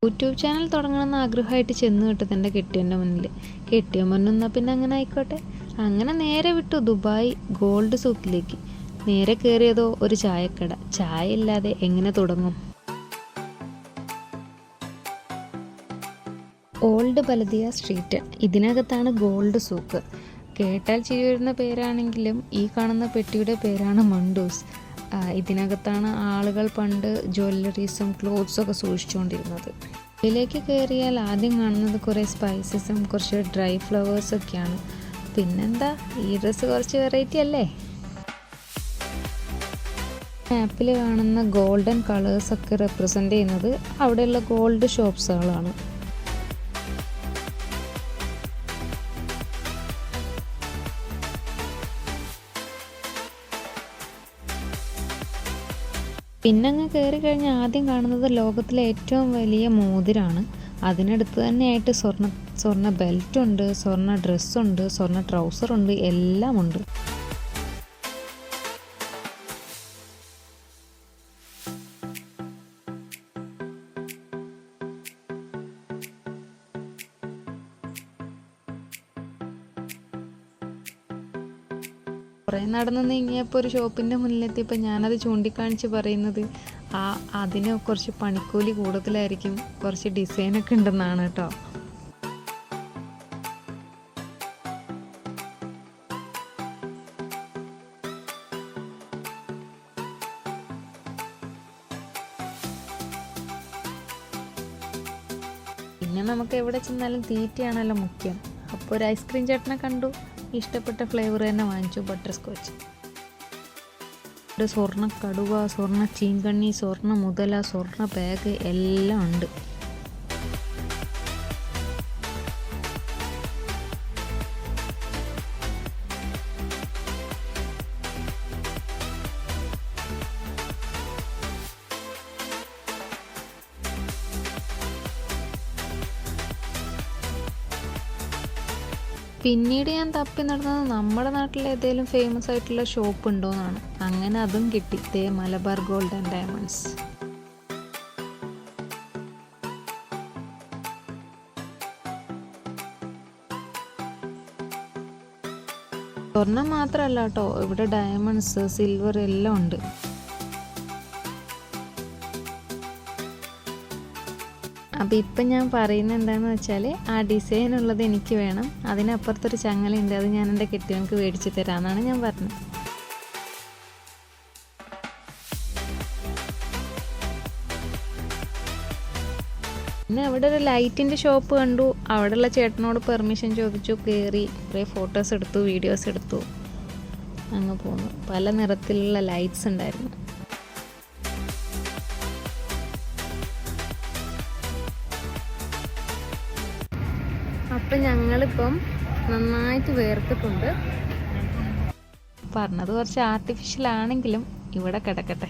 YouTube channel തുടങ്ങണമെന്ന് ആഗ്രഹമായിട്ട് ചെന്ന് കിട്ടത് എൻ്റെ കെട്ടിയവൻ്റെ മുന്നിൽ. കെട്ടിയവൻ പറഞ്ഞു എന്നാൽ പിന്നെ അങ്ങനെ ആയിക്കോട്ടെ. അങ്ങനെ നേരെ വിട്ടു ദുബായ് ഗോൾഡ് സൂക്കിലേക്ക്. നേരെ കയറിയതോ ഒരു ചായക്കട. ചായ ഇല്ലാതെ എങ്ങനെ തുടങ്ങും? ഓൾഡ് ബലദിയ സ്ട്രീറ്റ്, ഇതിനകത്താണ് ഗോൾഡ് സൂക്ക്. കേട്ടാൽ ചിരി വരുന്ന പേരാണെങ്കിലും ഈ കാണുന്ന പെട്ടിയുടെ പേരാണ് മണ്ടൂസ്. ഇതിനകത്താണ് ആളുകൾ പണ്ട് ജ്വല്ലറീസും ക്ലോത്ത്സും ഒക്കെ സൂക്ഷിച്ചുകൊണ്ടിരുന്നത്. ഇതിലേക്ക് കയറിയാൽ ആദ്യം കാണുന്നത് കുറേ സ്പൈസസും കുറച്ച് ഡ്രൈ ഫ്ലവേഴ്സൊക്കെയാണ്. പിന്നെന്താ, ഈ ഡ്രസ്സ് കുറച്ച് വെറൈറ്റി അല്ലേ? മാപ്പിൽ കാണുന്ന ഗോൾഡൻ കളേഴ്സൊക്കെ റെപ്രസെൻ്റ് ചെയ്യുന്നത് അവിടെയുള്ള ഗോൾഡ് ഷോപ്സുകളാണ്. പിന്നെ അങ്ങ് കയറി കഴിഞ്ഞാൽ ആദ്യം കാണുന്നത് ലോകത്തിലെ ഏറ്റവും വലിയ മോതിരാണ്. അതിനടുത്ത് തന്നെയായിട്ട് സ്വർണ്ണ ബെൽറ്റുണ്ട്, സ്വർണ്ണ ഡ്രസ്സുണ്ട്, സ്വർണ്ണ ട്രൗസറുണ്ട്, എല്ലാം ഉണ്ട്. കുറേ നടന്ന് നീങ്ങിയപ്പോൾ ഒരു ഷോപ്പിൻ്റെ മുന്നിലെത്തിയപ്പോൾ ഞാനത് ചൂണ്ടിക്കാണിച്ച് പറയുന്നത് അതിന് കുറച്ച് പണിക്കൂലി കൂടുതലായിരിക്കും, കുറച്ച് ഡിസൈനൊക്കെ ഉണ്ടെന്നാണ് കേട്ടോ. പിന്നെ നമുക്ക് എവിടെ ചെന്നാലും തീറ്റയാണല്ലോ മുഖ്യം. അപ്പോൾ ഒരു ഐസ്ക്രീം ചേട്ടനെ കണ്ടു, ഇഷ്ടപ്പെട്ട ഫ്ലേവർ തന്നെ വാങ്ങിച്ചു, ബട്ടർ സ്കോച്ച്. സ്വർണ്ണ കടുവ, സ്വർണ്ണ ചീങ്കണ്ണി, സ്വർണ്ണ മുതല, സ്വർണ്ണ ബാഗ് എല്ലാം ഉണ്ട്. പിന്നീട് ഞാൻ തപ്പി നടന്നത് നമ്മുടെ നാട്ടിൽ ഏതെങ്കിലും ഫേമസ് ആയിട്ടുള്ള ഷോപ്പ് ഉണ്ടോയെന്നാണ്. അങ്ങനെ അതും കിട്ടി, ദേ മലബാർ ഗോൾഡ് ആൻഡ് ഡയമണ്ട്സ്. സ്വർണം മാത്രമല്ല കേട്ടോ, ഇവിടെ ഡയമണ്ട്സ്, സിൽവർ എല്ലാം ഉണ്ട്. അപ്പോൾ ഇപ്പം ഞാൻ പറയുന്നത് എന്താണെന്ന് വെച്ചാൽ, ആ ഡിസൈൻ ഉള്ളത് എനിക്ക് വേണം, അതിനപ്പുറത്തൊരു ചങ്ങലയുണ്ട്, അത് ഞാൻ എൻ്റെ കെട്ടിയവനക്ക് മേടിച്ച് തരാമെന്നാണ് ഞാൻ പറഞ്ഞത്. പിന്നെ അവിടെ ഒരു ലൈറ്റിൻ്റെ ഷോപ്പ് കണ്ടു. അവിടെയുള്ള ചേട്ടനോട് പെർമിഷൻ ചോദിച്ചു, കയറി കുറേ ഫോട്ടോസ് എടുത്തു, വീഡിയോസ് എടുത്തു, അങ്ങ് പോന്നു. പല നിറത്തിലുള്ള ലൈറ്റ്സ് ഉണ്ടായിരുന്നു. അപ്പം ഞങ്ങളിപ്പം നന്നായിട്ട് വേർത്തിട്ടുണ്ട്. പറഞ്ഞത് കുറച്ച് ആർട്ടിഫിഷ്യൽ ആണെങ്കിലും ഇവിടെ കിടക്കട്ടെ.